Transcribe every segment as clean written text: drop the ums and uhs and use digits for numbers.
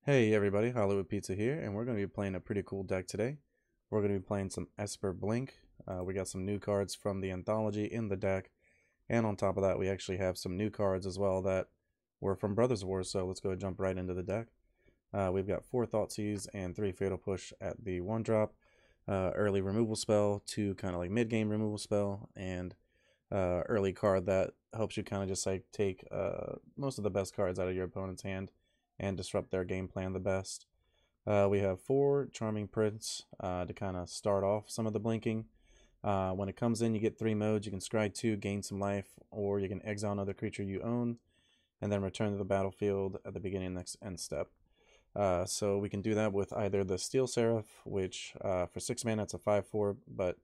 Hey everybody, Hollywoodpizza here, and we're going to be playing a pretty cool deck today. We're going to be playing some Esper Blink. We got some new cards from the Anthology in the deck, and on top of that we actually have some new cards as well that were from Brothers Wars, so let's go and jump right into the deck. We've got 4 Thoughtseize and 3 Fatal Push at the 1-drop, early removal spell, 2 kind of like mid-game removal spell, and early card that helps you kind of just like take most of the best cards out of your opponent's hand and disrupt their game plan the best. We have 4 Charming Prince to kind of start off some of the blinking. When it comes in, you get 3 modes. You can scry 2, gain some life, or you can exile another creature you own, and then return to the battlefield at the beginning of the next end step. So we can do that with either the Steel Seraph, which for 6 mana it's a 5/4, but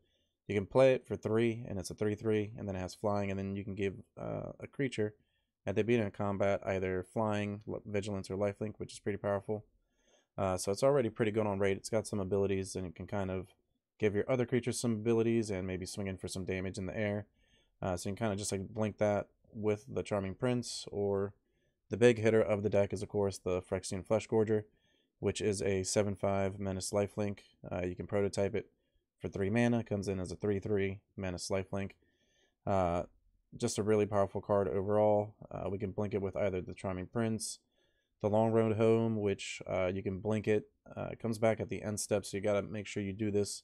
you can play it for 3, and it's a 3/3, and then it has flying, and then you can give a creature at the beginning of combat either flying, vigilance, or lifelink, which is pretty powerful. So it's already pretty good on rate. It's got some abilities, and it can kind of give your other creatures some abilities and maybe swing in for some damage in the air. So you can kind of just like blink that with the Charming Prince, or the big hitter of the deck is of course the Phyrexian Fleshgorger, which is a 7/5 Menace lifelink. You can prototype it for 3 mana, comes in as a 3/3 Menace lifelink. Just a really powerful card overall. We can blink it with either the Charming Prince, the Long Road Home, which you can blink it. It comes back at the end step, so you got to make sure you do this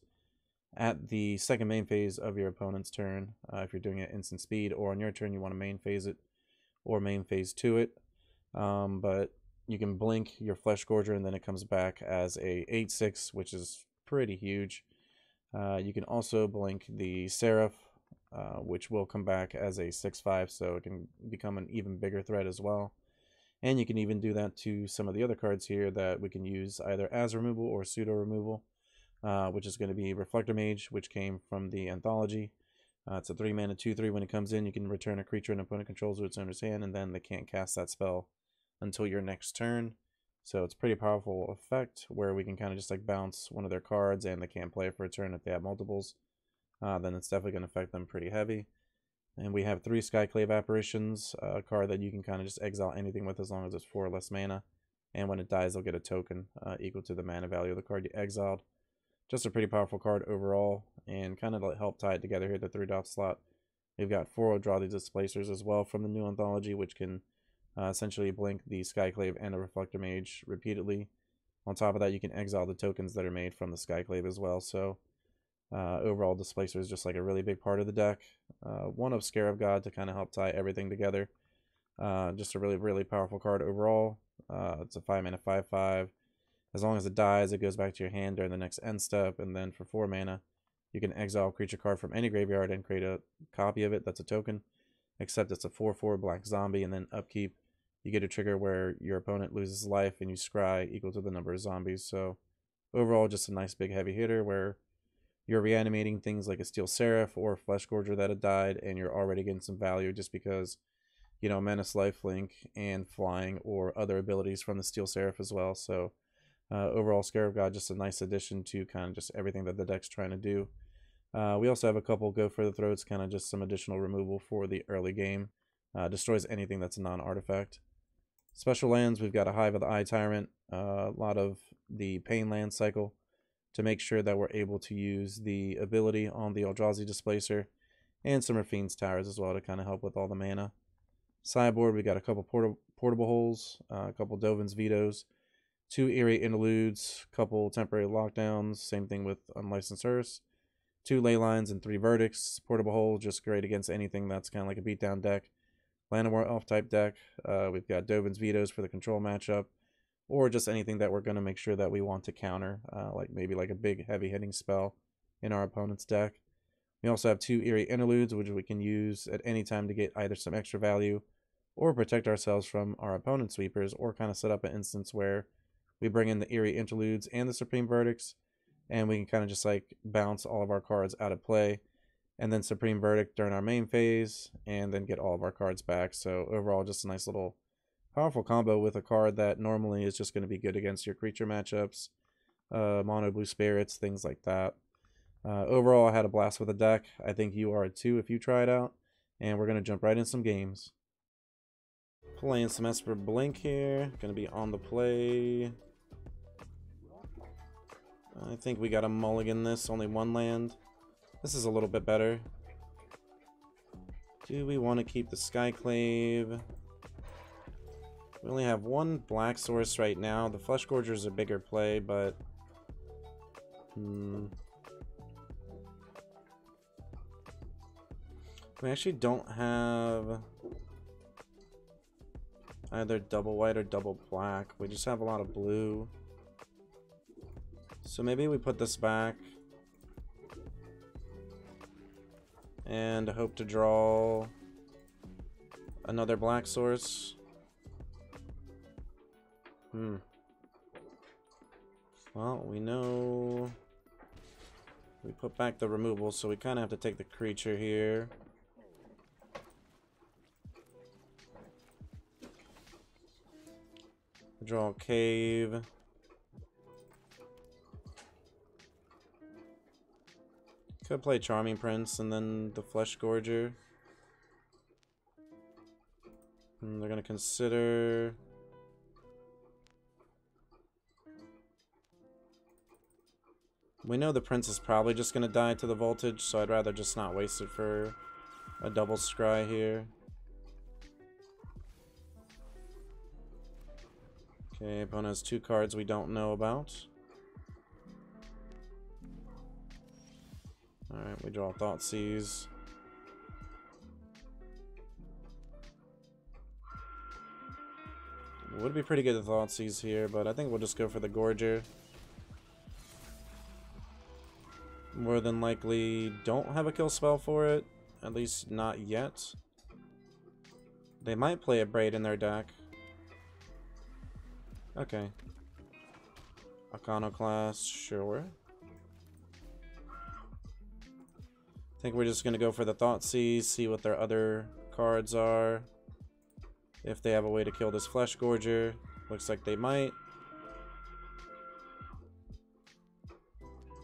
at the second main phase of your opponent's turn. If you're doing it instant speed, or on your turn you want to main phase it, or main phase to it. But you can blink your Fleshgorger, and then it comes back as a 8/6, which is pretty huge. You can also blink the Seraph, which will come back as a 6/5, so it can become an even bigger threat as well. And you can even do that to some of the other cards here that we can use either as removal or pseudo removal, which is going to be Reflector Mage, which came from the Anthology. It's a 3 mana 2/3. When it comes in, you can return a creature an opponent controls to its owner's hand, and then they can't cast that spell until your next turn. So it's a pretty powerful effect where we can kind of just like bounce one of their cards, and they can't play it for a turn if they have multiples. Then it's definitely going to affect them pretty heavy. And we have 3 Skyclave Apparitions, a card that you can kind of just exile anything with as long as it's 4 or less mana. And when it dies, they'll get a token equal to the mana value of the card you exiled. Just a pretty powerful card overall, and kind of help tie it together here at the 3-drop slot. We've got 4 Eldrazi Displacers as well from the new Anthology, which can essentially blink the Skyclave and a Reflector Mage repeatedly. On top of that, you can exile the tokens that are made from the Skyclave as well. So overall, Displacer is just like a really big part of the deck. 1 of Scarab God to kind of help tie everything together. Just a really powerful card overall. It's a 5 mana 5/5. As long as it dies, it goes back to your hand during the next end step, and then for 4 mana, you can exile a creature card from any graveyard and create a copy of it that's a token, except it's a 4/4 black zombie, and then upkeep, you get a trigger where your opponent loses life and you scry equal to the number of zombies. So overall, just a nice big heavy hitter where you're reanimating things like a Steel Seraph or a Fleshgorger that had died, and you're already getting some value just because, you know, Menace lifelink and flying or other abilities from the Steel Seraph as well. So overall, Scarab God, just a nice addition to kind of just everything that the deck's trying to do. We also have a couple Go for the Throats, kind of just some additional removal for the early game. Destroys anything that's a non-artifact. Special lands, we've got a Hive of the Eye Tyrant, a lot of the Pain land cycle to make sure that we're able to use the ability on the Eldrazi Displacer, and some Rafine's Towers as well to kind of help with all the mana. Sideboard, we got a couple portable holes, a couple Dovin's Vetoes, 2 Eerie Interludes, couple temporary lockdowns, same thing with Unlicensed Hearse, 2 Ley Lines, and 3 Verdicts. Portable Hole, just great against anything that's kind of like a beatdown deck. Llanowar Elf type deck. We've got Dovin's Vetoes for the control matchup, or just anything that we're going to make sure that we want to counter, like maybe like a big heavy hitting spell in our opponent's deck. We also have 2 Eerie Interludes, which we can use at any time to get either some extra value or protect ourselves from our opponent's sweepers, or kind of set up an instance where we bring in the Eerie Interludes and the Supreme Verdicts, and we can kind of just like bounce all of our cards out of play, and then Supreme Verdict during our main phase, and then get all of our cards back. So overall, just a nice little powerful combo with a card that normally is just going to be good against your creature matchups, mono blue spirits, things like that. Overall, I had a blast with the deck. I think you are too if you try it out, and we're going to jump right in some games. Playing some Esper Blink here. Going to be on the play. I think we got to mulligan this. Only one land. This is a little bit better. Do we want to keep the Skyclave? We only have one black source right now. The Flesh Gorger is a bigger play, but... We actually don't have either double white or double black. We just have a lot of blue. So maybe we put this back and hope to draw another black source. Well, we know we put back the removal, so we kind of have to take the creature here. Draw a cave. Could play Charming Prince and then the Flesh Gorger. And they're gonna consider... We know the Prince is probably just gonna die to the Voltage, so I'd rather just not waste it for a double scry here. Okay, opponent has 2 cards we don't know about. Alright, we draw Thoughtseize. Would be pretty good to Thoughtseize here, but I think we'll just go for the Gorger. More than likely don't have a kill spell for it, at least not yet. They might play a Braid in their deck. Okay. Iconoclast, sure. I think we're just gonna go for the Thoughtseize, see what their other cards are. If they have a way to kill this Flesh Gorger. Looks like they might.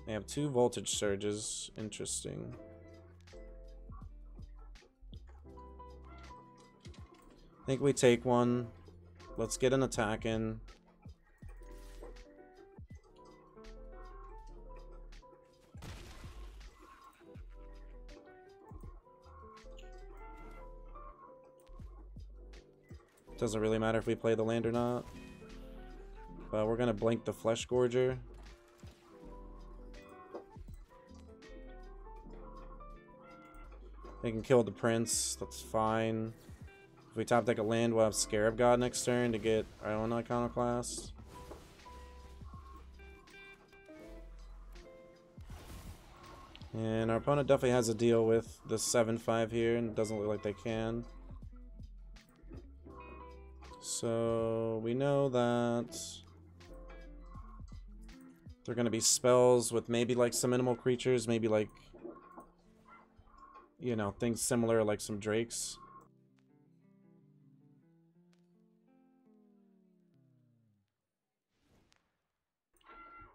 They have 2 Voltage Surges. Interesting. I think we take one. Let's get an attack in. Doesn't really matter if we play the land or not. But we're gonna blink the Flesh Gorger. They can kill the Prince, that's fine. If we top deck a land, we'll have Scarab God next turn to get our own Iconoclast. And our opponent definitely has to deal with the 7/5 here, and it doesn't look like they can. So we know that they're going to be spells with maybe like some minimal creatures, maybe like, you know, things similar like some Drakes.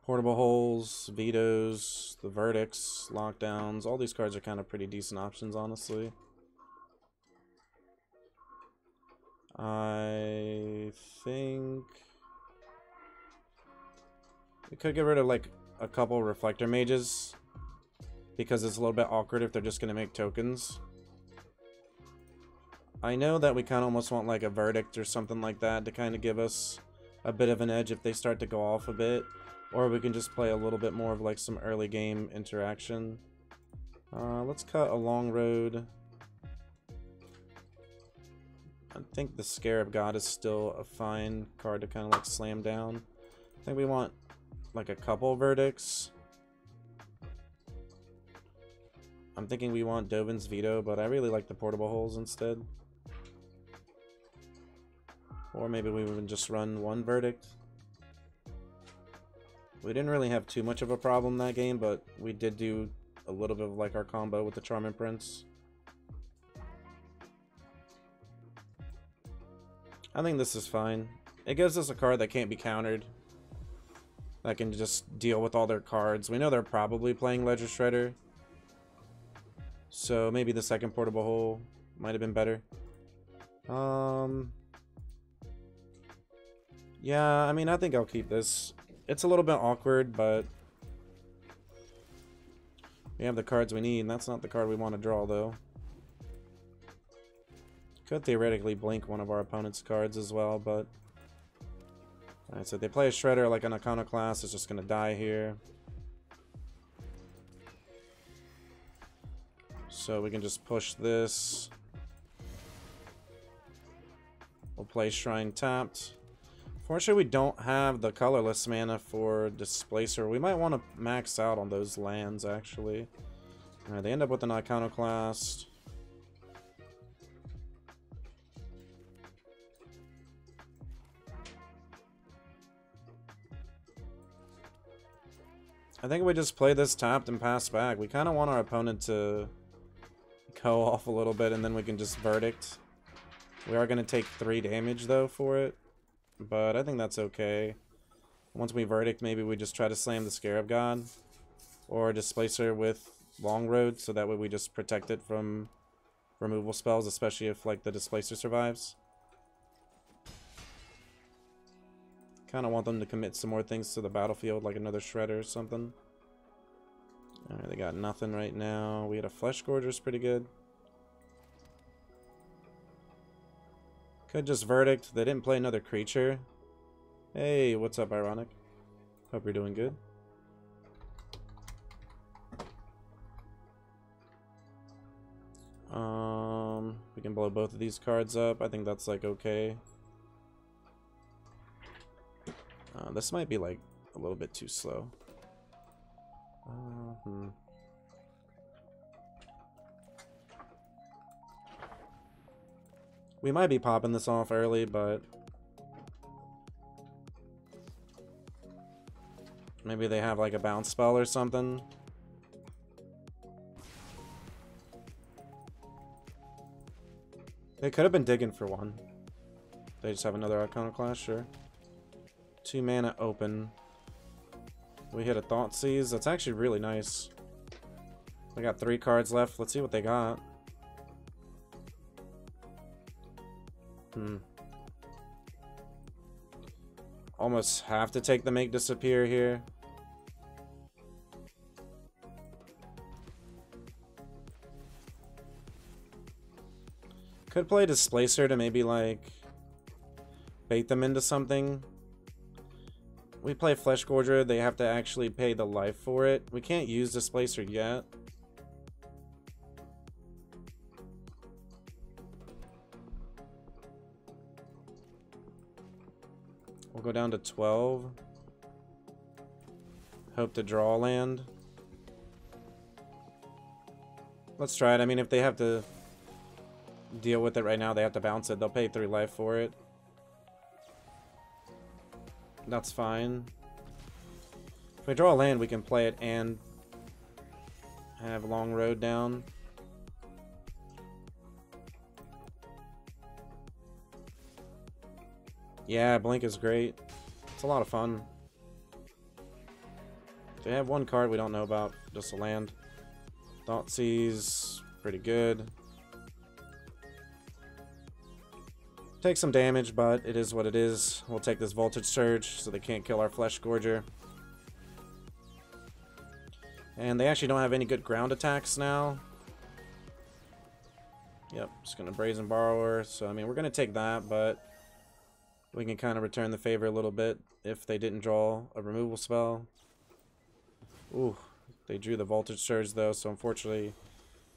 Portable Holes, Vetoes, the Verdicts, Lockdowns, all these cards are kind of pretty decent options, honestly. I think we could get rid of like a couple Reflector Mages because it's a little bit awkward if they're just going to make tokens. I know that we kind of almost want like a Verdict or something like that to kind of give us a bit of an edge if they start to go off a bit, or we can just play a little bit more of like some early game interaction. Let's cut a Long Road. I think the Scarab God is still a fine card to kind of like slam down. I think we want like a couple Verdicts. I'm thinking we want Dovin's Veto, but I really like the Portable Holes instead. Or maybe we would just run one Verdict. We didn't really have too much of a problem that game, but we did do a little bit of like our combo with the Charming Prince. I think this is fine. It gives us a card that can't be countered, that can just deal with all their cards. We know they're probably playing Ledger Shredder, so maybe the second Portable Hole might have been better. Yeah, I mean, I think I'll keep this. It's a little bit awkward, but We have the cards we need, and that's not the card we want to draw, though. Could theoretically blink one of our opponent's cards as well, but... Alright, so if they play a Shredder like an Iconoclast, it's just going to die here. So we can just push this. We'll play Shrine tapped. Fortunately, we don't have the colorless mana for Displacer. We might want to max out on those lands, actually. Alright, they end up with an Iconoclast. I think we just play this tapped and pass back. We kind of want our opponent to go off a little bit, and then we can just Verdict. We are going to take 3 damage, though, for it. But I think that's okay. Once we Verdict, maybe we just try to slam the Scarab God. Or Displacer with Long Road, so that way we just protect it from removal spells, especially if, like, the Displacer survives. Kind of want them to commit some more things to the battlefield, like another Shredder or something. Alright, they got nothing right now. We had a Flesh Gorger's pretty good. Could just Verdict. They didn't play another creature. Hey, what's up, Ironic? Hope you're doing good. We can blow both of these cards up. I think that's, like, okay. This might be, like, a little bit too slow. We might be popping this off early, but... maybe they have, like, a bounce spell or something. They could have been digging for one. They just have another Iconoclast, sure. 2 mana open. We hit a Thoughtseize. That's actually really nice. We got 3 cards left. Let's see what they got. Almost have to take the Make Disappear here. Could play Displacer to maybe, like, bait them into something. We play Flesh Gorger, they have to actually pay the life for it. We can't use Displacer yet. We'll go down to 12. Hope to draw land. Let's try it. I mean, if they have to deal with it right now, they have to bounce it. They'll pay 3 life for it. That's fine. If we draw a land, we can play it and have Long Road down. Yeah, Blink is great. It's a lot of fun. They have one card we don't know about, just a land. Thoughtseize, pretty good. Take some damage, but it is what it is. We'll take this Voltage Surge so they can't kill our Flesh Gorger. And they actually don't have any good ground attacks now. Yep, just gonna Brazen Borrower. So, I mean, we're gonna take that, but we can kind of return the favor a little bit if they didn't draw a removal spell. Ooh, they drew the Voltage Surge, though, so unfortunately,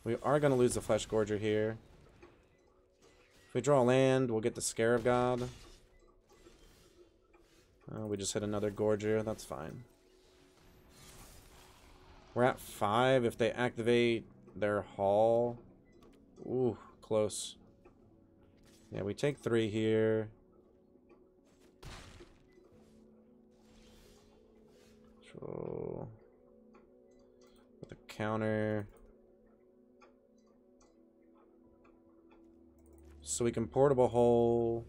we are gonna lose the Flesh Gorger here. If we draw land, we'll get the Scarab God. We just hit another Gorger. That's fine. We're at 5. If they activate their Hall... ooh, close. Yeah, we take 3 here. Control. With a counter. So we can Portable Hole.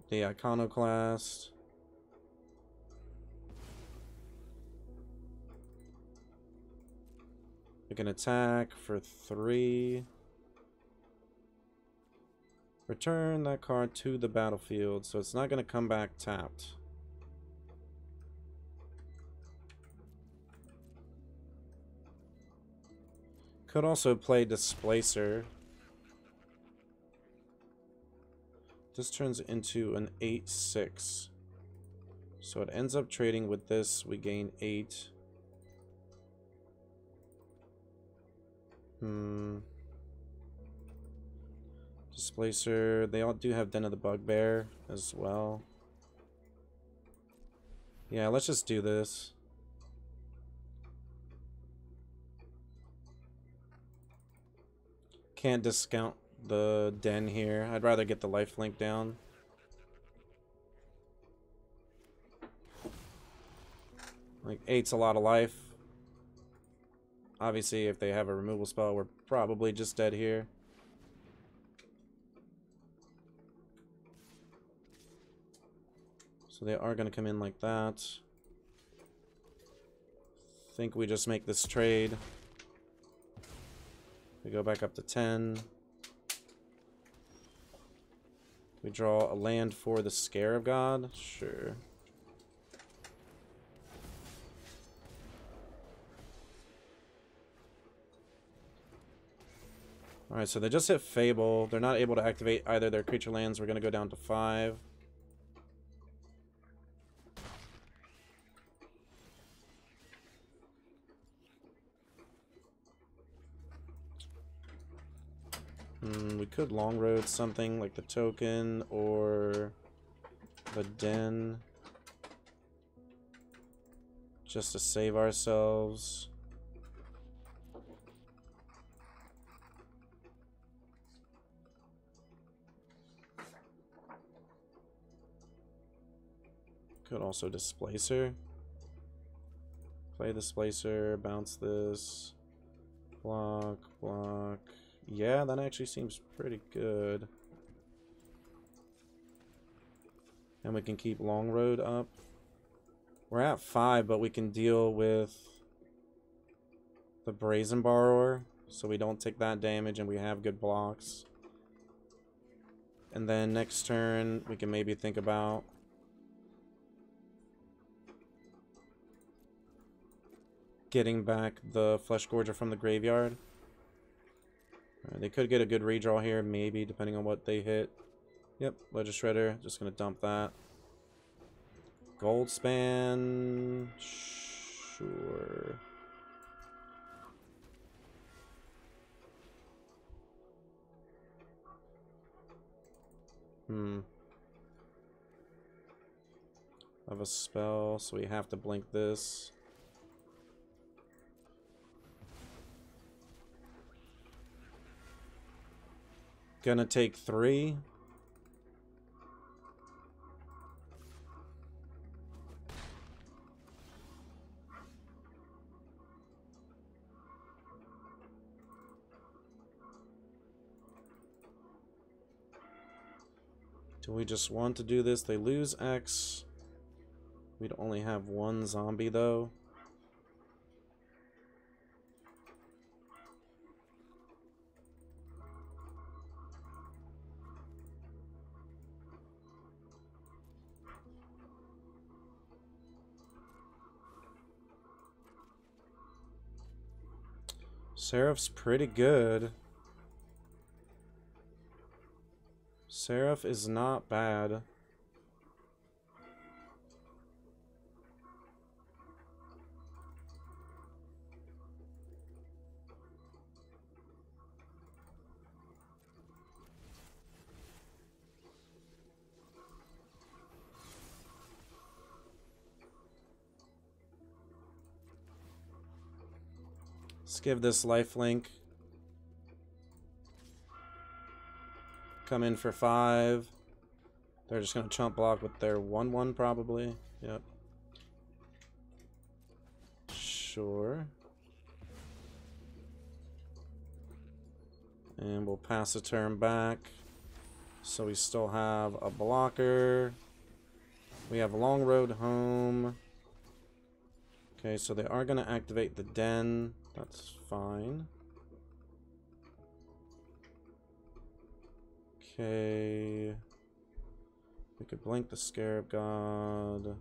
The Iconoclast. We can attack for 3. Return that card to the battlefield, so it's not going to come back tapped. Could also play Displacer. This turns into an 8/6. So it ends up trading with this. We gain 8. Displacer. They all do have Den of the Bugbear as well. Yeah, let's just do this. Can't discount the Den here. I'd rather get the lifelink down. Like 8's a lot of life. Obviously, if they have a removal spell, we're probably just dead here. So they are going to come in like that. Think we just make this trade. We go back up to 10. We draw a land for the Scarab God. Sure. Alright, so they just hit Fable. They're not able to activate either their creature lands. We're going to go down to 5. We could long road something like the token or the Den just to save ourselves. Could also Displacer. Play Displacer, bounce this, block, block. Yeah, that actually seems pretty good. And we can keep Long Road up. We're at 5, but we can deal with the Brazen Borrower, so we don't take that damage and we have good blocks. And then next turn, we can maybe think about getting back the Flesh Gorger from the graveyard. They could get a good redraw here, maybe, depending on what they hit. Yep, Ledger Shredder. Just going to dump that. Goldspan. Sure. I have a spell, so we have to blink this. Gonna take 3. Do we just want to do this? They lose X. We'd only have 1 zombie though. Seraph's pretty good. Seraph is not bad. Let's give this lifelink. Come in for 5. They're just going to chump block with their 1/1 probably. Yep. Sure. And we'll pass a turn back. So we still have a blocker. We have Long Road home. Okay, so they are going to activate the Den. That's fine. Okay. We could blink the Scarab God.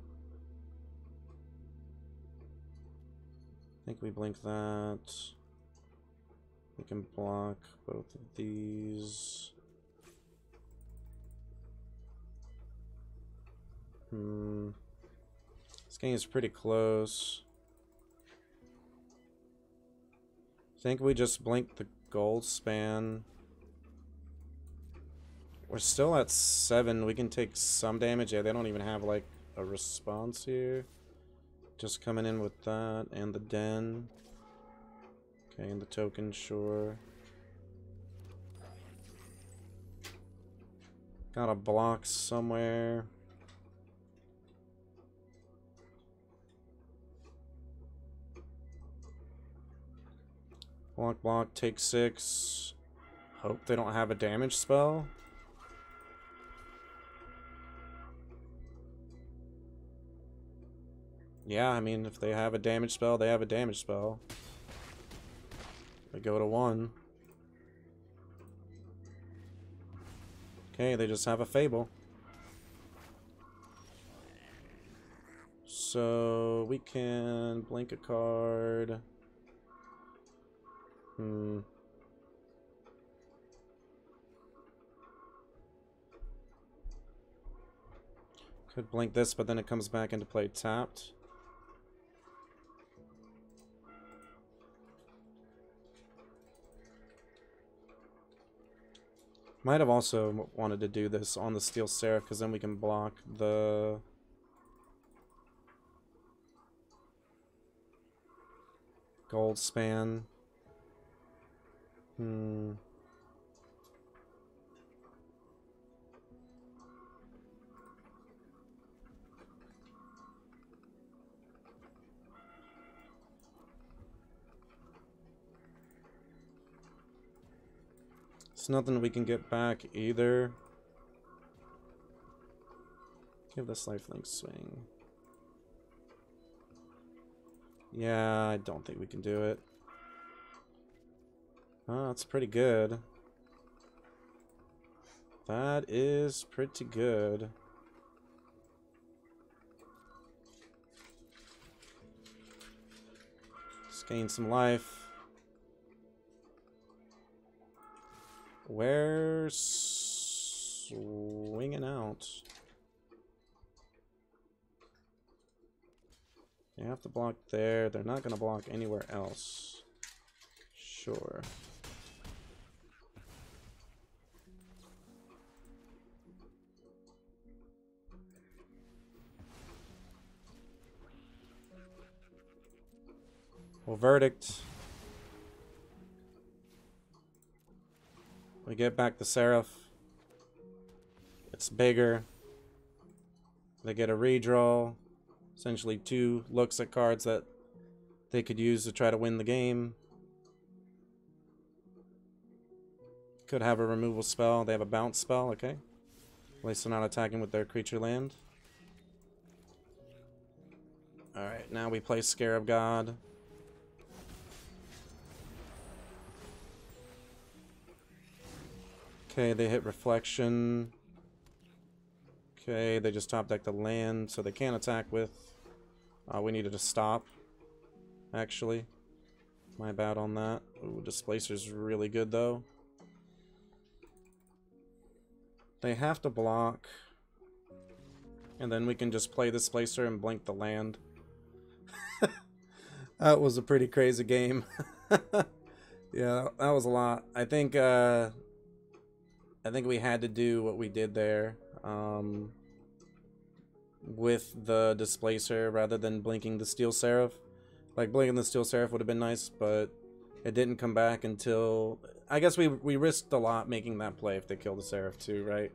I think we blink that. We can block both of these. This game is pretty close. I think we just blink the gold span. We're still at 7. We can take some damage. Yeah, they don't even have like a response here. Just coming in with that and the den. Okay, and the token, sure. Got a block somewhere. Block, block, take 6. Hope they don't have a damage spell. Yeah, I mean, if they have a damage spell, they have a damage spell. They go to 1. Okay, they just have a Fable. So, we can blink a card. Could blink this, but then it comes back into play tapped. Might have also wanted to do this on the Steel Seraph, because then we can block the... gold span. It's nothing we can get back either. Give this lifelink swing. Yeah, I don't think we can do it. Oh, that's pretty good. That is pretty good. Just gain some life. We're swinging out. They have to block there. They're not going to block anywhere else. Sure. Well, verdict. We get back the Seraph. It's bigger. They get a redraw. Essentially 2 looks at cards that they could use to try to win the game. Could have a removal spell. They have a bounce spell, okay. At least they're not attacking with their creature land. Alright, now we play Scarab God. Okay, they hit Reflection. Okay, they just top deck the land, so they can't attack with. We needed to stop, actually. My bad on that. Ooh, Displacer's really good, though. They have to block. And then we can just play Displacer and blink the land. That was a pretty crazy game. Yeah, that was a lot. I think we had to do what we did there with the Displacer rather than blinking the Steel Seraph. Like, blinking the Steel Seraph would have been nice, but it didn't come back until... I guess we risked a lot making that play if they killed the Seraph too, right?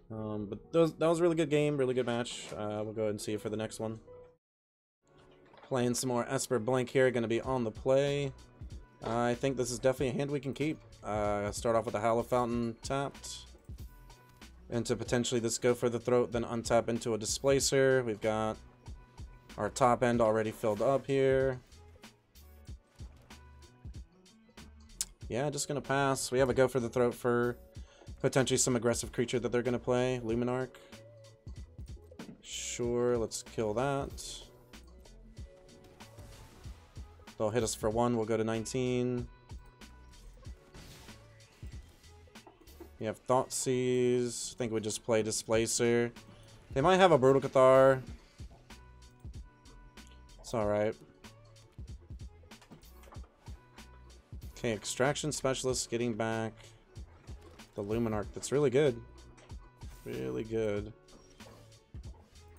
But that was a really good game, really good match. We'll go ahead and see you for the next one. Playing some more Esper Blink here, going to be on the play. I think this is definitely a hand we can keep. Start off with a Hallow Fountain tapped. Into potentially this Go for the Throat, then untap into a Displacer. We've got our top end already filled up here. Yeah, just going to pass. We have a Go for the Throat for potentially some aggressive creature that they're going to play. Luminarch. Sure, let's kill that. They'll hit us for 1. We'll go to 19. We have Thoughtseize. I think we just play Displacer. They might have a Brutal Cathar. It's alright. Okay, Extraction Specialist getting back the Luminarch. That's really good. Really good.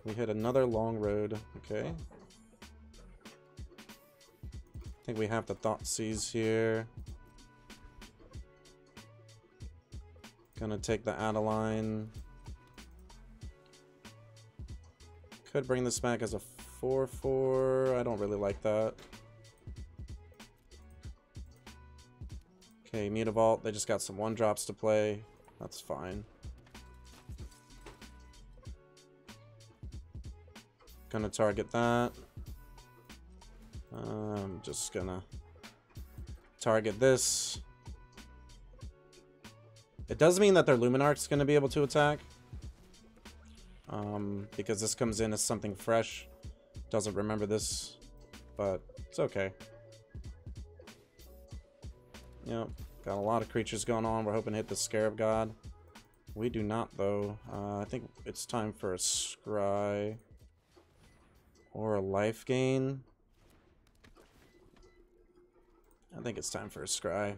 We hit another long road. Okay. I think we have the Thoughtseize here. Gonna take the Adeline. Could bring this back as a 4/4. I don't really like that. Okay, Mutavault. They just got some 1-drops to play. That's fine. Gonna target that. I'm just gonna target this. It does mean that their Luminarch's gonna be able to attack. Because this comes in as something fresh. Doesn't remember this, but it's okay. Yep, got a lot of creatures going on. We're hoping to hit the Scarab God. We do not, though. I think it's time for a Scry. Or a Life Gain. I think it's time for a Scry.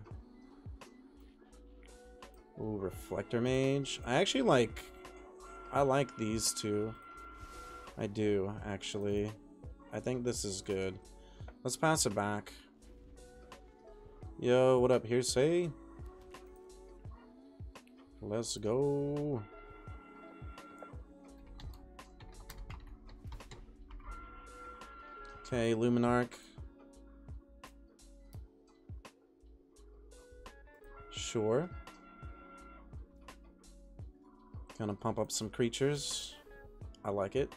Ooh, Reflector Mage. I like these two. I do, actually. I think this is good. Let's pass it back. Yo, what up, Hearsay? Let's go. Okay, Luminarch. Sure. Gonna pump up some creatures. I like it.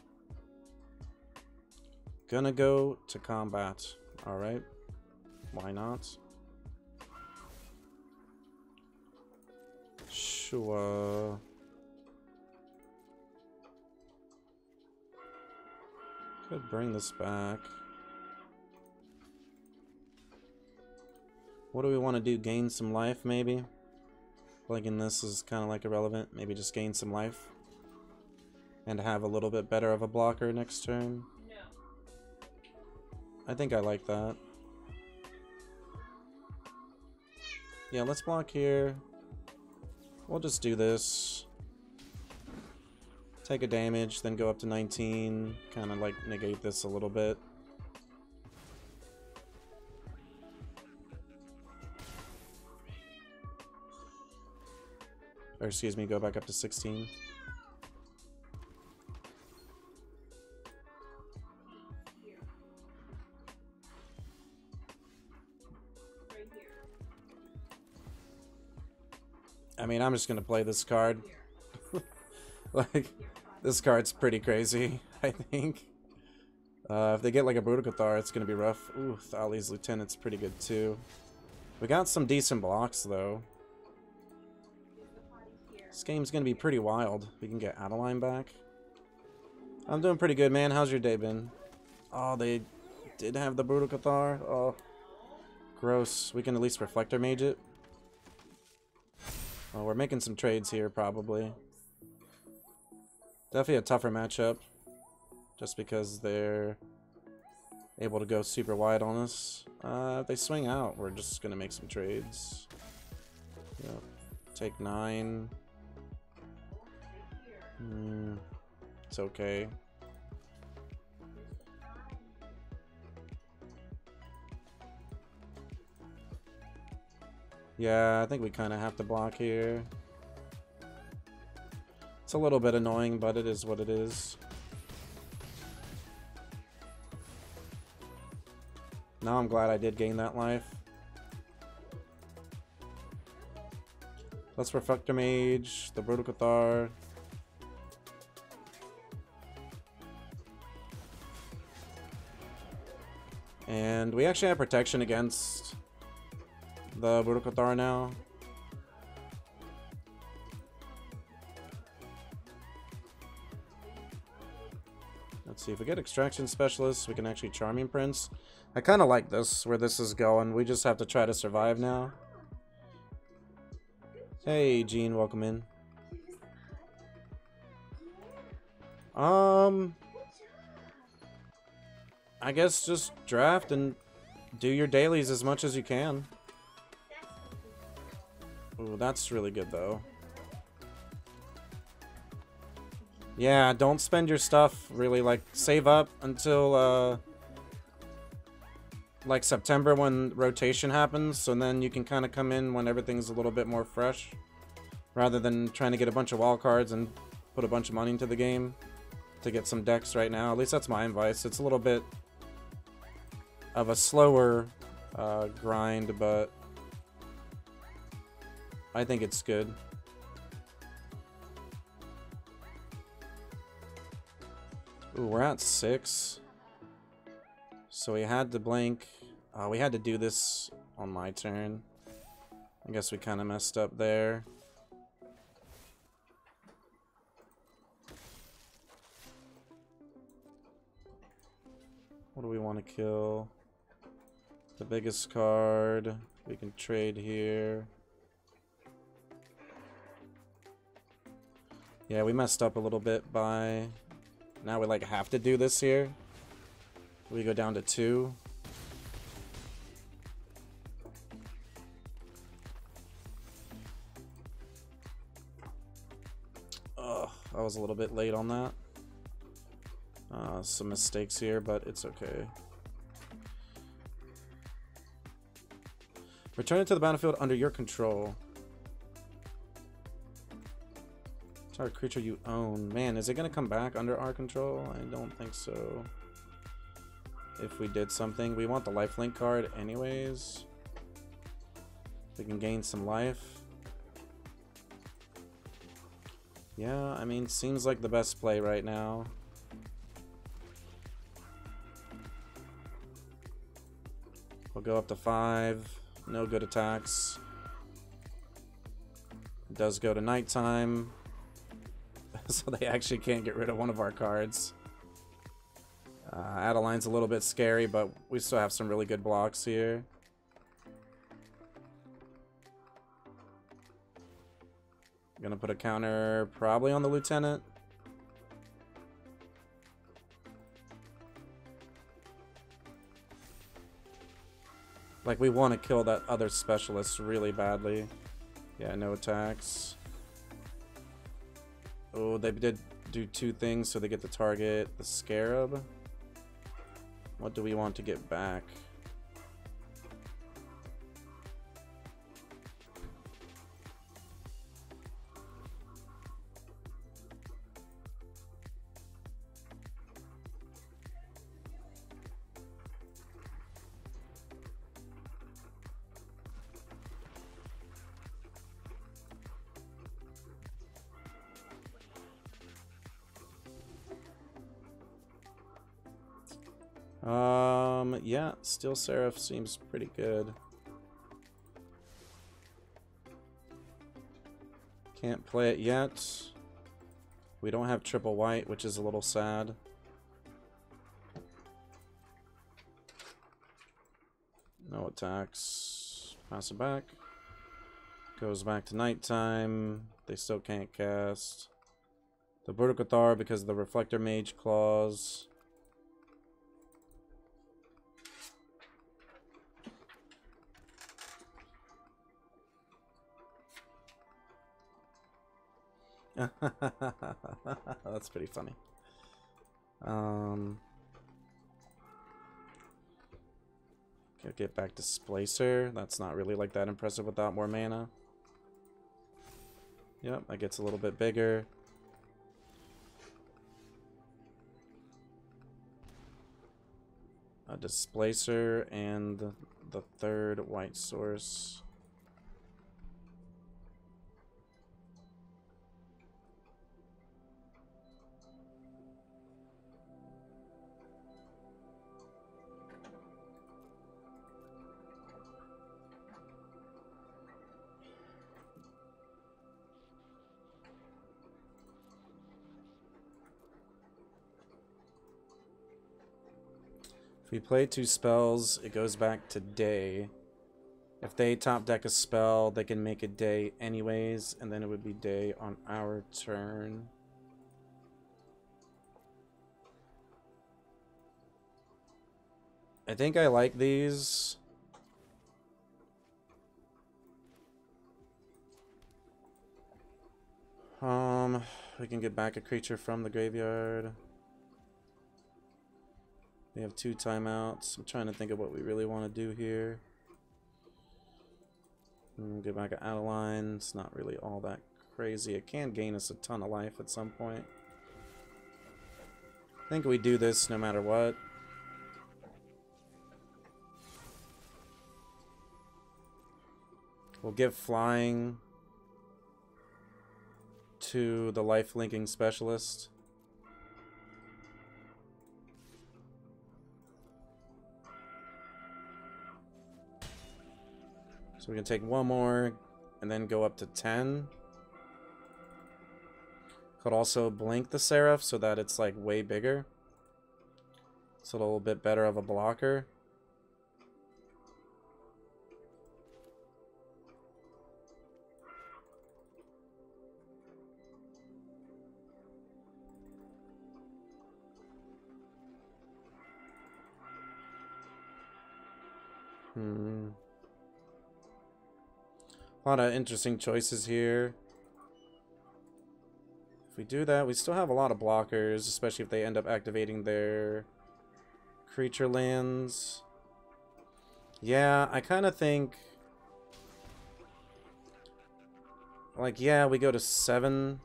Gonna go to combat. Alright. Why not? Sure. Could bring this back. What do we want to do? Gain some life, maybe? Liking this is kind of like irrelevant. Maybe just gain some life. And have a little bit better of a blocker next turn. No. I think I like that. Yeah, let's block here. We'll just do this. Take a damage, then go up to 19. Kind of like negate this a little bit. Or excuse me, go back up to 16. I mean, I'm just gonna play this card. Like, this card's pretty crazy, I think. If they get like a Brutal Cathar, it's gonna be rough. Ooh, Thali's Lieutenant's pretty good too. We got some decent blocks though. This game's gonna be pretty wild. We can get Adeline back. I'm doing pretty good, man. How's your day been? Oh, they did have the Brutal Cathar. Oh, gross. We can at least Reflector Mage it. Oh, we're making some trades here, probably. Definitely a tougher matchup. Just because they're able to go super wide on us. If they swing out, we're just gonna make some trades. Yep. Take 9. It's okay. Yeah, I think we kind of have to block here. It's a little bit annoying, but it is what it is. Now I'm glad I did gain that life. Let's Reflector Mage, the Brutal Cathar. And we actually have protection against the Brutal Cathar now. Let's see, if we get Extraction Specialist, we can actually Charming Prince. I kind of like this, where this is going. We just have to try to survive now. Hey, Gene, welcome in. I guess just draft and do your dailies as much as you can. Ooh, that's really good, though. Yeah, don't spend your stuff, really, like, save up until, like, September when rotation happens, so then you can kind of come in when everything's a little bit more fresh, rather than trying to get a bunch of wall cards and put a bunch of money into the game to get some decks right now. At least that's my advice. It's a little bit of a slower grind, but I think it's good. Ooh, we're at 6. So we had to blink. We had to do this on my turn. I guess we kind of messed up there. What do we want to kill? The biggest card. We can trade here. Yeah, we messed up a little bit by... Now we like have to do this here. We go down to 2. Ugh, I was a little bit late on that. Some mistakes here, but it's okay. Return it to the battlefield under your control. Target creature you own. Man, is it going to come back under our control? I don't think so. If we did something. We want the lifelink card anyways. We can gain some life. Yeah, I mean, seems like the best play right now. We'll go up to 5. No good attacks. It does go to nighttime. So they actually can't get rid of one of our cards. Adeline's a little bit scary, but we still have some really good blocks here. Gonna put a counter probably on the Lieutenant. Like, we want to kill that other specialist really badly. Yeah, no attacks. Oh, they did do 2 things, so they get to target the Scarab. What do we want to get back? Yeah, Steel Seraph seems pretty good. Can't play it yet. We don't have triple white, which is a little sad. No attacks. Pass it back. Goes back to nighttime. They still can't cast the Burdukathar because of the Reflector Mage clause. That's pretty funny. Get back to Splicer. That's not really like that impressive without more mana. Yep, that gets a little bit bigger. A Displacer and the 3rd white source. If we play 2 spells, it goes back to day. If they top deck a spell, they can make it day anyways, and then it would be day on our turn. I think I like these. We can get back a creature from the graveyard. We have 2 timeouts. I'm trying to think of what we really want to do here. Get back an out of line. It's not really all that crazy. It can gain us a ton of life at some point. I think we do this no matter what. We'll give flying to the life linking specialist. So we can take 1 more and then go up to 10. Could also blink the Seraph so that it's like way bigger. It's a little bit better of a blocker. A lot of interesting choices here. If we do that, we still have a lot of blockers, especially if they end up activating their creature lands. Yeah, I kind of think... like, yeah, we go to 7.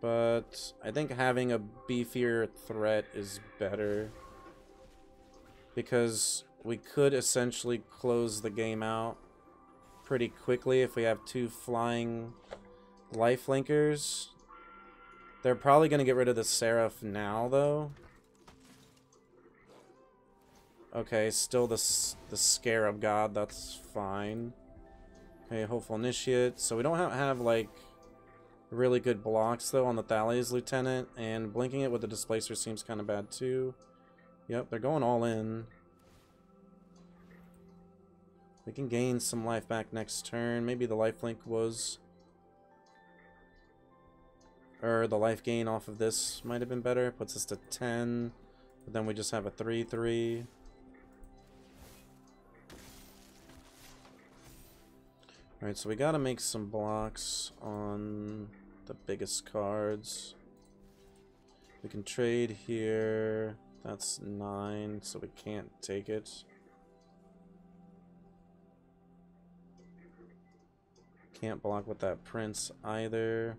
But I think having a beefier threat is better. Because we could essentially close the game out pretty quickly if we have 2 flying lifelinkers. They're probably going to get rid of the Seraph now, though. Okay, still the Scarab God, that's fine. Okay, Hopeful Initiate. So we don't have like, really good blocks, though, on the Thales Lieutenant. And blinking it with the Displacer seems kind of bad, too. Yep, they're going all in. We can gain some life back next turn. Maybe the lifelink was... or the life gain off of this might have been better. Puts us to 10. But then we just have a 3/3. Alright, so we gotta make some blocks on the biggest cards. We can trade here. That's 9, so we can't take it. Can't block with that Prince either.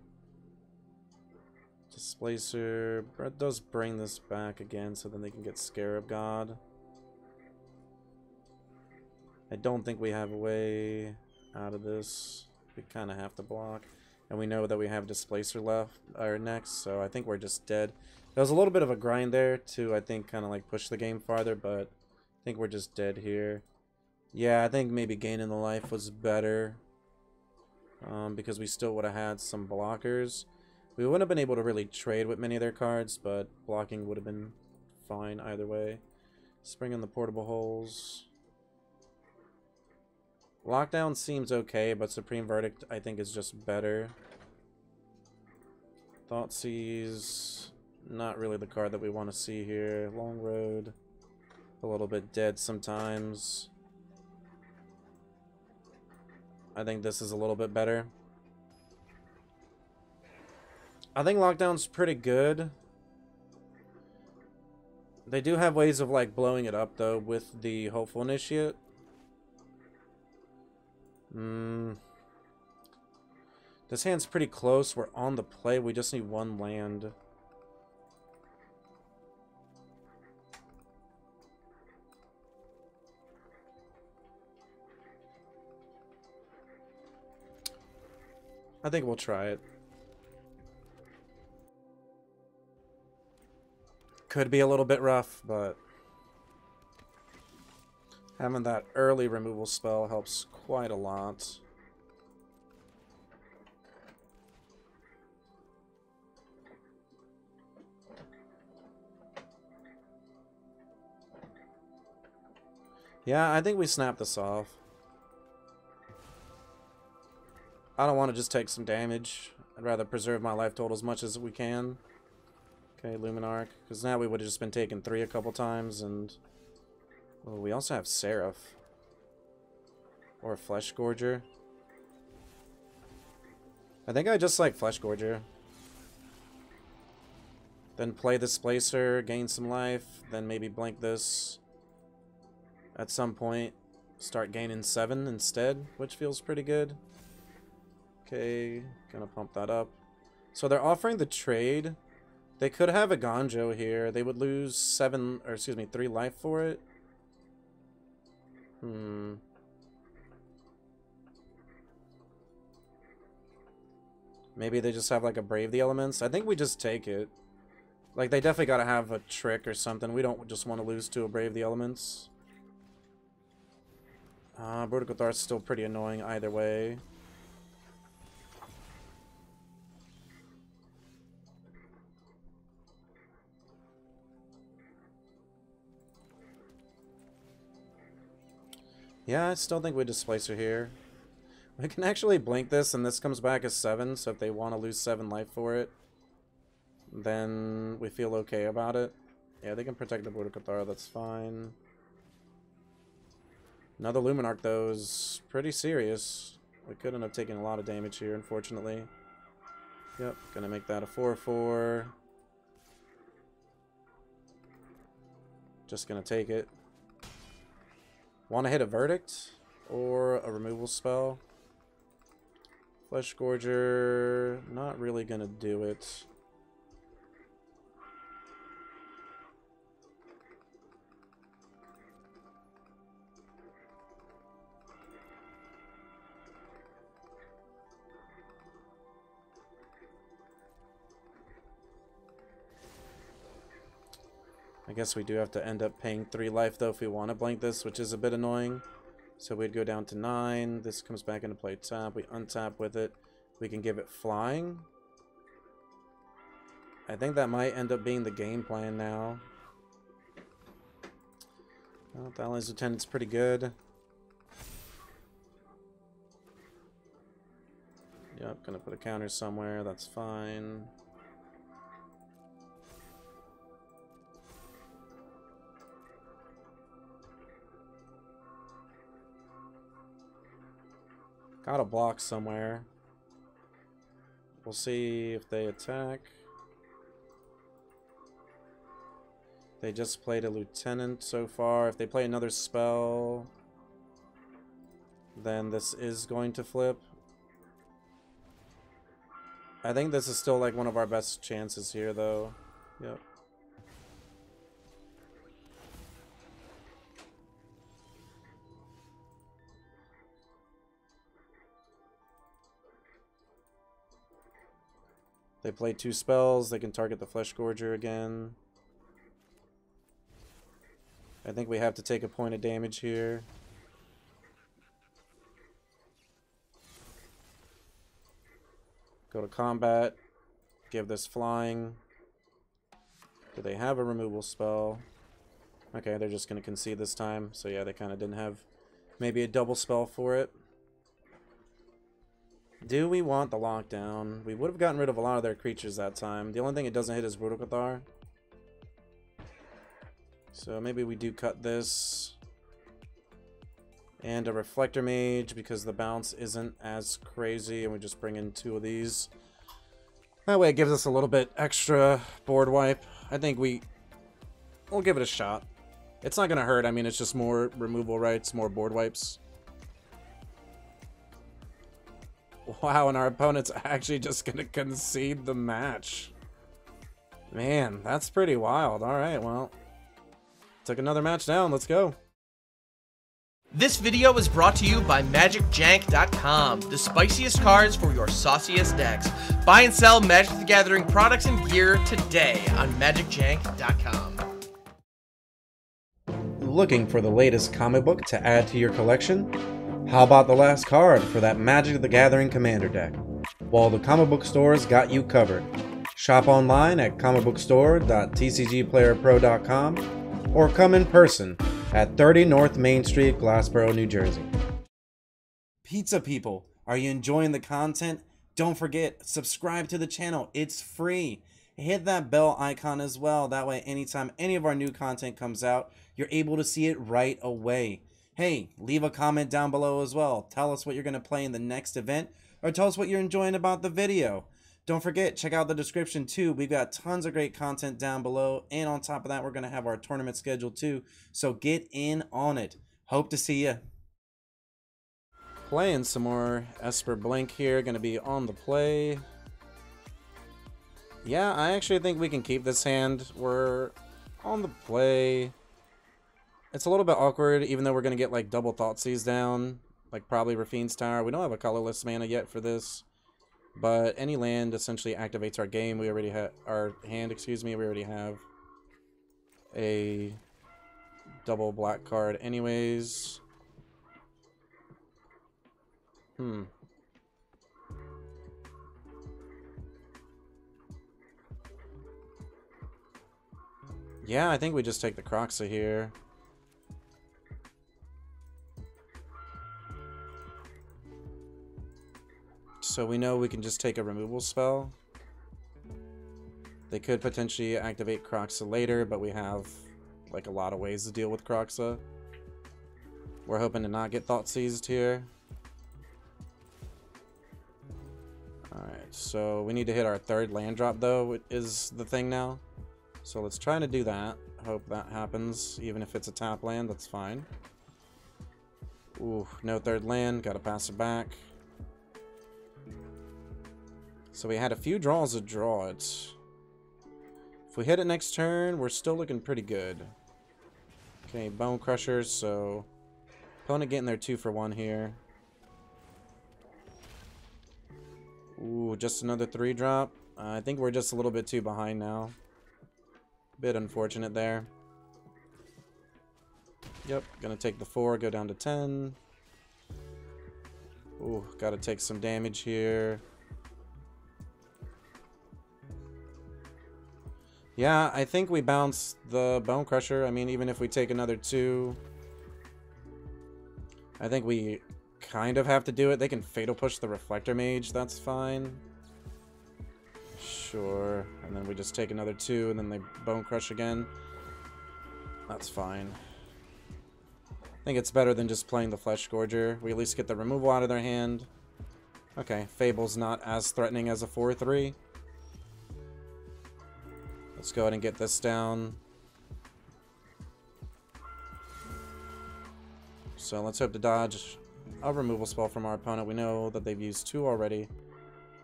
Displacer does bring this back again, so then they can get Scarab God. I don't think we have a way out of this. We kind of have to block. And we know that we have Displacer left, or next, so I think we're just dead. There was a little bit of a grind there to, I think, kind of like push the game farther, but I think we're just dead here. Yeah, I think maybe gaining the life was better. Because we still would have had some blockers. We wouldn't have been able to really trade with many of their cards, but blocking would have been fine either way. Spring in the portable holes. Lockdown seems okay, but Supreme Verdict I think is just better. Thoughtseize, not really the card that we want to see here. Long Road, a little bit dead sometimes. I think this is a little bit better. I think Lockdown's pretty good. They do have ways of like blowing it up though with the Hopeful Initiate. This hand's pretty close. We're on the play. We just need 1 land. I think we'll try it. Could be a little bit rough, but having that early removal spell helps quite a lot. Yeah, I think we snap this off. I don't want to just take some damage. I'd rather preserve my life total as much as we can. Okay, Luminarch. Because now we would have just been taking 3 a couple times, and... well, we also have Seraph. Or Flesh Gorger. I think I just like Flesh Gorger. Then play the Displacer, gain some life, then maybe blink this. At some point, start gaining 7 instead, which feels pretty good. Okay, gonna pump that up. So they're offering the trade. They could have a Gonjo here. They would lose 3 life for it. Maybe they just have like a Brave the Elements. I think we just take it. Like, they definitely gotta have a trick or something. We don't just want to lose to a Brave the Elements. Broodal is still pretty annoying either way. Yeah, I still think we Displacer here. We can actually blink this, and this comes back as 7, so if they want to lose 7 life for it, then we feel okay about it. Yeah, they can protect the Broodal, that's fine. Another Luminarch, though, is pretty serious. We could end up taking a lot of damage here, unfortunately. Yep, gonna make that a 4/4. Just gonna take it. Want to hit a Verdict or a removal spell? Flesh Gorger, not really gonna do it. I guess we do have to end up paying 3 life, though, if we want to blink this, which is a bit annoying. So we'd go down to 9. This comes back into play tap. We untap with it. We can give it flying. I think that might end up being the game plan now. Well, the Allies Lieutenant's pretty good. Yep, gonna put a counter somewhere. That's fine. Got a block somewhere. We'll see if they attack. They just played a Lieutenant so far. If they play another spell, then this is going to flip. I think this is still like one of our best chances here, though. Yep. They play 2 spells. They can target the Flesh Gorger again. I think we have to take a point of damage here. Go to combat. Give this flying. Do they have a removal spell? Okay, they're just going to concede this time. So yeah, they kind of didn't have maybe a double spell for it. Do we want the lockdown? We would have gotten rid of a lot of their creatures that time. The only thing it doesn't hit is Broodal. So maybe we do cut this. And a Reflector Mage because the bounce isn't as crazy, and we just bring in 2 of these. That way it gives us a little bit extra board wipe. I think we'll give it a shot. It's not gonna hurt. I mean, it's just more removal rights, more board wipes. Wow, and our opponent's actually just gonna concede the match. Man, that's pretty wild. Alright, well. Took another match down. Let's go. This video is brought to you by MagicJank.com, the spiciest cards for your sauciest decks. Buy and sell Magic the Gathering products and gear today on MagicJank.com. Looking for the latest comic book to add to your collection? How about the last card for that Magic the Gathering Commander deck? Well, the comic book stores got you covered. Shop online at comicbookstore.tcgplayerpro.com or come in person at 30 North Main Street, Glassboro, New Jersey. Pizza people, are you enjoying the content? Don't forget, subscribe to the channel. It's free. Hit that bell icon as well. That way, anytime any of our new content comes out, you're able to see it right away. Hey, leave a comment down below as well. Tell us what you're going to play in the next event, or tell us what you're enjoying about the video. Don't forget, check out the description too. We've got tons of great content down below. And on top of that, we're going to have our tournament schedule too. So get in on it. Hope to see you. Playing some more Esper Blink here. Going to be on the play. Yeah, I actually think we can keep this hand. We're on the play. It's a little bit awkward, even though we're going to get like double Thoughtseize down. Like probably Rafine's Tower. We don't have a colorless mana yet for this. But any land essentially activates our game. We already have our hand, excuse me. We already have a double black card anyways. Yeah, I think we just take the Croxa here. So we know we can just take a removal spell. They could potentially activate Croxa later, but we have like a lot of ways to deal with Croxa. We're hoping to not get Thoughtseized here. Alright, so we need to hit our third land drop though, is the thing now. So let's try to do that. Hope that happens. Even if it's a tap land, that's fine. Ooh, no third land. Gotta pass it back. So we had a few draws to draw it. If we hit it next turn, we're still looking pretty good. Okay, Bone Crusher, so opponent getting their 2-for-1 here. Ooh, just another 3-drop. I think we're just a little bit too behind now. Bit unfortunate there. Yep, gonna take the 4, go down to 10. Ooh, gotta take some damage here. Yeah, I think we bounce the Bone Crusher. I mean, even if we take another 2, I think we kind of have to do it. They can Fatal Push the Reflector Mage. That's fine. Sure. And then we just take another 2, and then they Bone Crush again. That's fine. I think it's better than just playing the Flesh Gorger. We at least get the removal out of their hand. Okay, Fable's not as threatening as a 4-3. Let's go ahead and get this down. So let's hope to dodge a removal spell from our opponent. We know that they've used 2 already,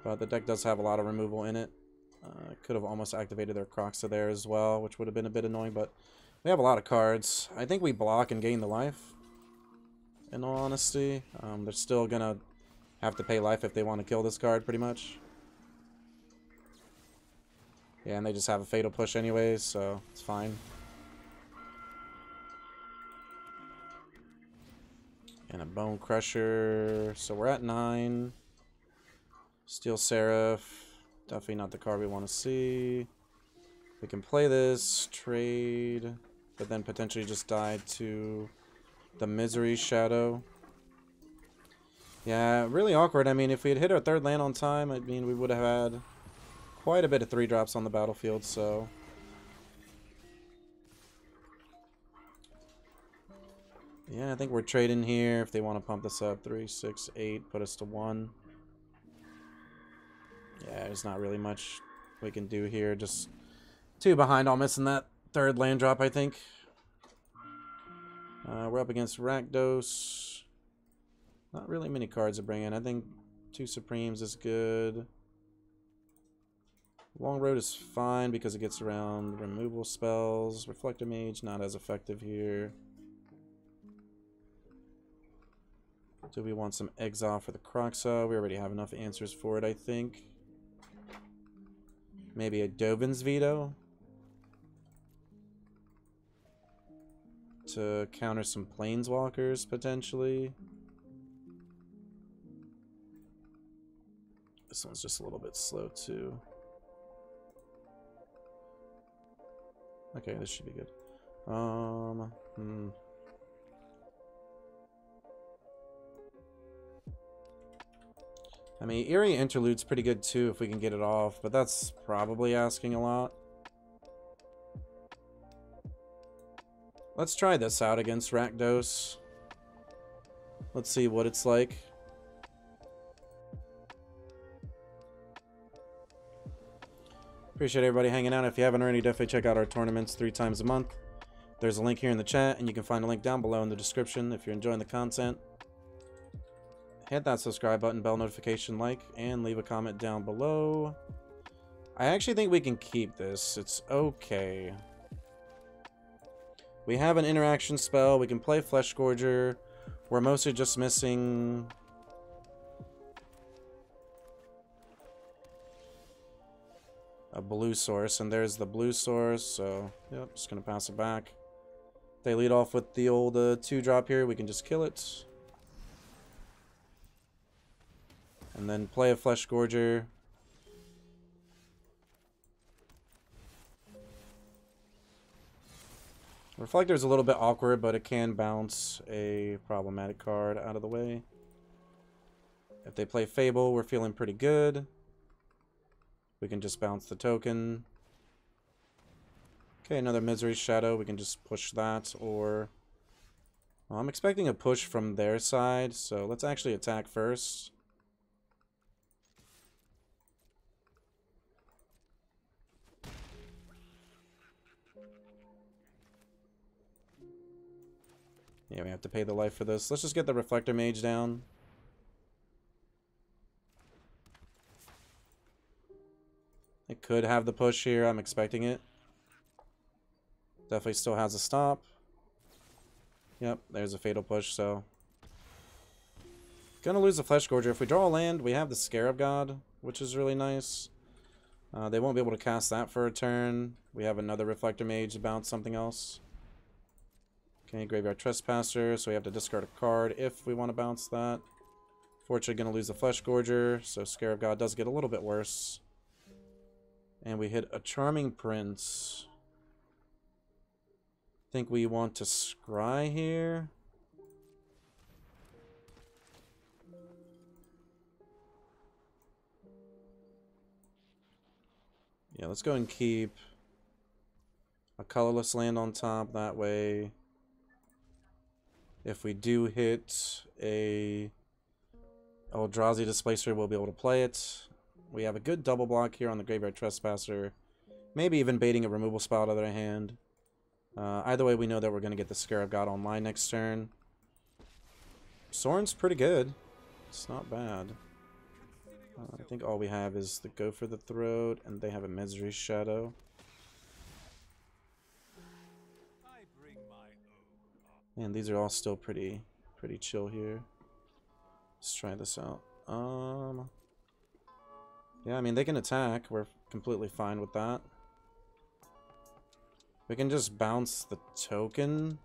but the deck does have a lot of removal in it. Could have almost activated their Croxa there as well, which would have been a bit annoying, but we have a lot of cards. I think we block and gain the life, in all honesty. They're still going to have to pay life if they want to kill this card, pretty much. Yeah, and they just have a Fatal Push anyways, so it's fine. And a Bone Crusher. So we're at 9. Steel Seraph. Definitely not the card we want to see. We can play this, trade, but then potentially just die to the Misery Shadow. Yeah, really awkward. I mean, if we had hit our third land on time, I mean, we would have had quite a bit of 3-drops on the battlefield, so yeah, I think we're trading here if they want to pump this up. 3, 6, 8, put us to 1. Yeah, there's not really much we can do here. Just 2 behind, all missing that third land drop, I think. We're up against Rakdos. Not really many cards to bring in. I think 2 Supremes is good. Long Road is fine because it gets around removal spells. Reflector Mage, not as effective here. Do we want some Exile for the Croxa? We already have enough answers for it, I think. Maybe a Dovin's Veto to counter some Planeswalkers, potentially. This one's just a little bit slow, too. Okay, this should be good. I mean, Eerie Interlude's pretty good too if we can get it off, but that's probably asking a lot. Let's try this out against Rakdos. Let's see what it's like. Appreciate everybody hanging out. If you haven't already, definitely check out our tournaments 3 times a month. There's a link here in the chat, and you can find a link down below in the description if you're enjoying the content. Hit that subscribe button, bell notification, like, and leave a comment down below. I actually think we can keep this. It's okay. We have an interaction spell. We can play Flesh Gorger. We're mostly just missing... a blue source, and there's the blue source, so yep, just gonna pass it back. They lead off with the old 2-drop here, we can just kill it. And then play a Flesh Gorger. Reflector's a little bit awkward, but it can bounce a problematic card out of the way. If they play Fable, we're feeling pretty good. We can just bounce the token. Okay, another Misery Shadow. We can just push that, or... well, I'm expecting a push from their side, so let's actually attack first. Yeah, we have to pay the life for this. Let's just get the Reflector Mage down. It could have the push here. I'm expecting it. Definitely still has a stop. Yep, there's a fatal push, so... gonna lose the Flesh Gorger. If we draw a land, we have the Scarab God, which is really nice. They won't be able to cast that for a turn. We have another Reflector Mage to bounce something else. Okay, Graveyard Trespasser, so we have to discard a card if we want to bounce that. Fortunately, gonna lose the Flesh Gorger, so Scarab God does get a little bit worse. And we hit a Charming Prince. Think we want to scry here. Yeah, let's go and keep a colorless land on top. That way, if we do hit a Eldrazi Displacer, we'll be able to play it. We have a good double block here on the Graveyard Trespasser. Maybe even baiting a removal spell out of their hand. Either way, we know that we're going to get the Scarab God online next turn. Sorin's pretty good. It's not bad. I think all we have is the Go for the Throat, and they have a Misery Shadow. Man, these are all still pretty chill here. Let's try this out. Yeah, I mean, they can attack. We're completely fine with that. We can just bounce the token.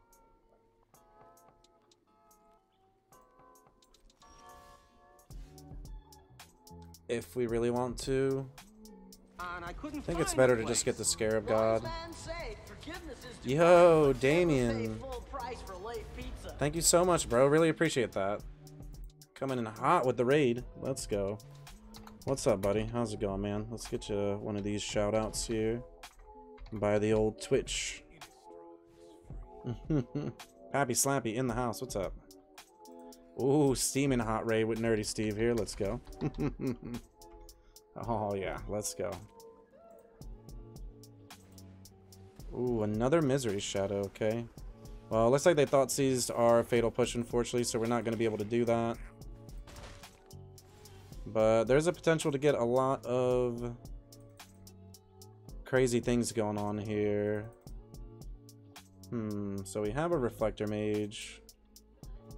If we really want to. I think it's better to just get the Scarab God. Yo, Damien. Thank you so much, bro. Really appreciate that. Coming in hot with the raid. Let's go. What's up, buddy? How's it going, man? Let's get you one of these shout-outs here. By the old Twitch. Happy Slappy in the house. What's up? Ooh, steaming hot raid with Nerdy Steve here. Let's go. Oh, yeah. Let's go. Ooh, another Misery Shadow. Okay. Well, looks like they thought seized our Fatal Push, unfortunately, so we're not going to be able to do that. But there's a potential to get a lot of crazy things going on here. So we have a Reflector Mage.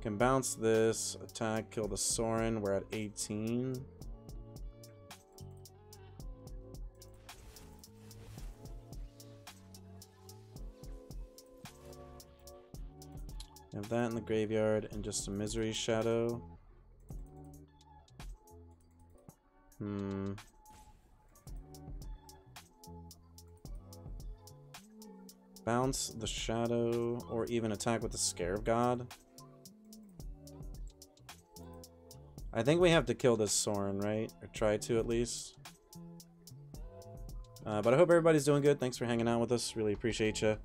Can bounce this, attack, kill the Sorin. We're at 18. Have that in the graveyard and just a Misery Shadow. Bounce the Shadow, or even attack with the Scarab God. I think we have to kill this Sorin, right? Or try to at least. But I hope everybody's doing good. Thanks for hanging out with us. Really appreciate you.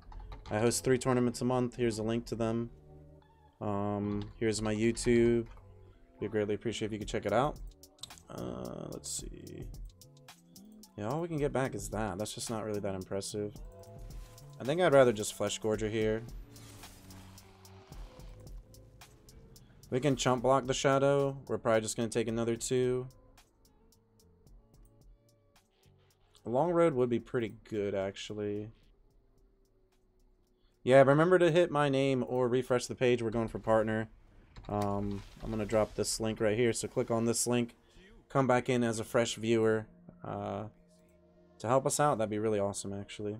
I host 3 tournaments a month. Here's a link to them. Here's my YouTube. We greatly appreciate if you could check it out. Let's see. Yeah, all we can get back is that. That's just not really that impressive. I think I'd rather just Flesh Gorger here. We can chump block the Shadow. We're probably just going to take another 2. A Long Road would be pretty good, actually. Yeah, remember to hit my name or refresh the page. We're going for partner. I'm going to drop this link right here. So click on this link. Come back in as a fresh viewer to help us out. That'd be really awesome, actually.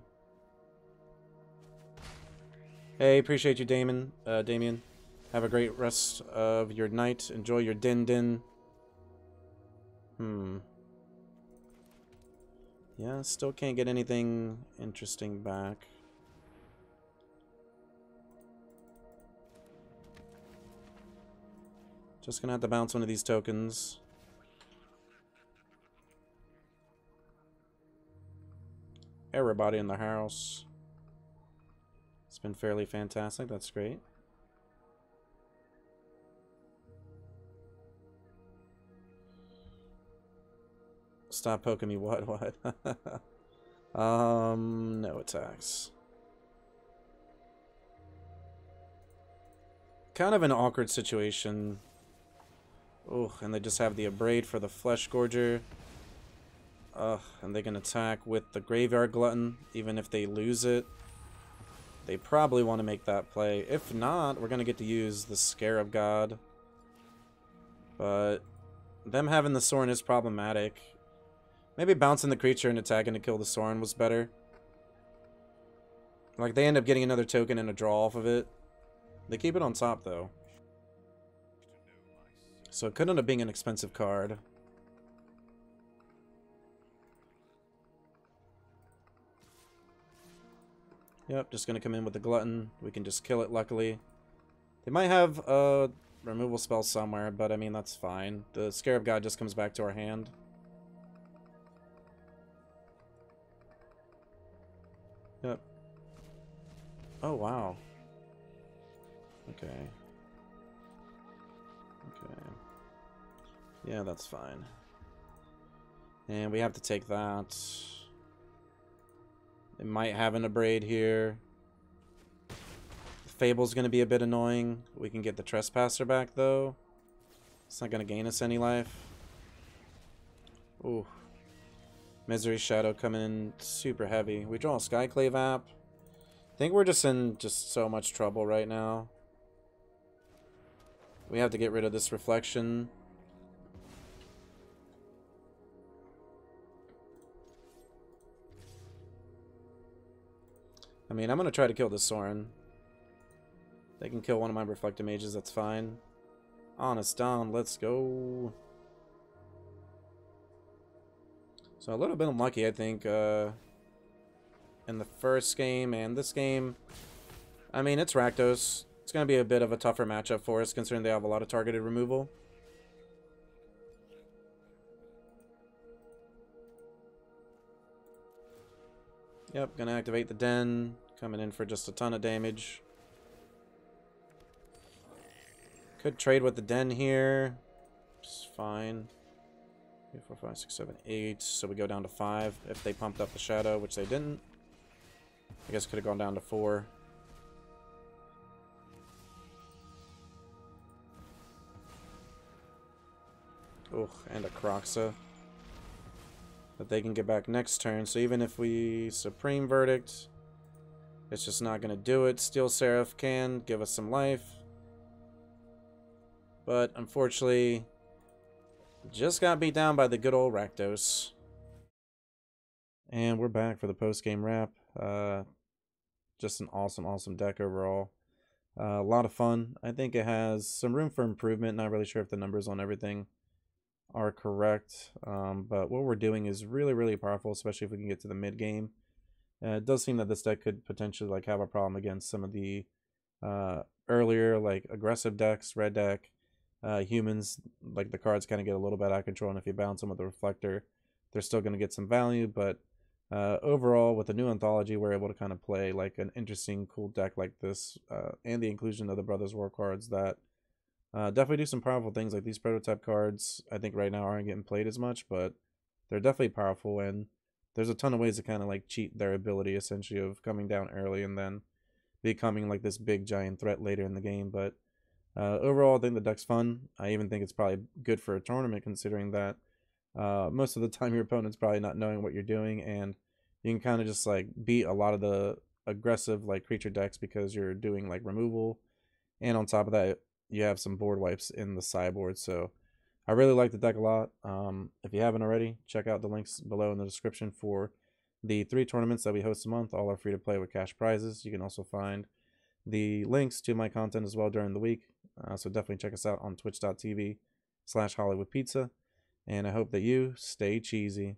Hey, appreciate you, Damien. Have a great rest of your night. Enjoy your din. Yeah, still can't get anything interesting back. Just gonna have to bounce one of these tokens. Everybody in the house. It's been fairly fantastic. That's great. Stop poking me. What? No attacks. Kind of an awkward situation. Oh, and they just have the Abrade for the Flesh Gorger. And they can attack with the Graveyard Glutton, even if they lose it. They probably want to make that play. If not, we're going to get to use the Scarab God. But them having the Sorin is problematic. Maybe bouncing the creature and attacking to kill the Sorin was better. Like, they end up getting another token and a draw off of it. They keep it on top, though. So it could end up being an expensive card. Yep, just gonna come in with the Glutton. We can just kill it, luckily. They might have a removal spell somewhere, but I mean, that's fine. The Scarab God just comes back to our hand. Yep. Oh, wow. Okay. Yeah, that's fine. And we have to take that. They might have an Abrade here. Fable's going to be a bit annoying. We can get the Trespasser back, though. It's not going to gain us any life. Ooh. Misery Shadow coming in super heavy. We draw a Skyclave app. I think we're just in so much trouble right now. We have to get rid of this Reflection. I mean, I'm going to try to kill this Sorin. They can kill one of my Reflected Mages, that's fine. Honest down, let's go. So a little bit unlucky, I think, in the first game and this game. I mean, it's Rakdos. It's going to be a bit of a tougher matchup for us, considering they have a lot of targeted removal. Yep, gonna activate the Den. Coming in for just a ton of damage. Could trade with the Den here. Just fine. 3, 4, 5, 6, 7, 8. So we go down to 5 if they pumped up the Shadow, which they didn't. I guess could have gone down to 4. Oh, and a Kroxa that they can get back next turn. So even if we Supreme Verdict, it's just not going to do it. Steel Seraph can give us some life. But unfortunately, just got beat down by the good old Rakdos. And we're back for the post-game wrap. Just an awesome deck overall. A lot of fun. I think it has some room for improvement. Not really sure if the numbers on everything are correct, but what we're doing is really powerful, especially if we can get to the mid game. It does seem that this deck could potentially like have a problem against some of the earlier like aggressive decks, red deck, humans, like the cards kind of get a little bit out of control, and if you bounce them with a reflector, they're still going to get some value. But overall, with the new anthology, we're able to kind of play like an interesting, cool deck like this, and the inclusion of the Brothers War cards that definitely do some powerful things. Like these prototype cards, I think right now aren't getting played as much, but they're definitely powerful, and there's a ton of ways to kind of like cheat their ability, essentially, of coming down early and then becoming like this big giant threat later in the game. But overall, I think the deck's fun. I even think it's probably good for a tournament, considering that most of the time your opponent's probably not knowing what you're doing, and you can kind of just like beat a lot of the aggressive like creature decks because you're doing like removal, and on top of that, you have some board wipes in the sideboard. So I really like the deck a lot. If you haven't already, check out the links below in the description for the 3 tournaments that we host a month. All are free to play with cash prizes. You can also find the links to my content as well during the week. So definitely check us out on twitch.tv/HollywoodPizza. And I hope that you stay cheesy.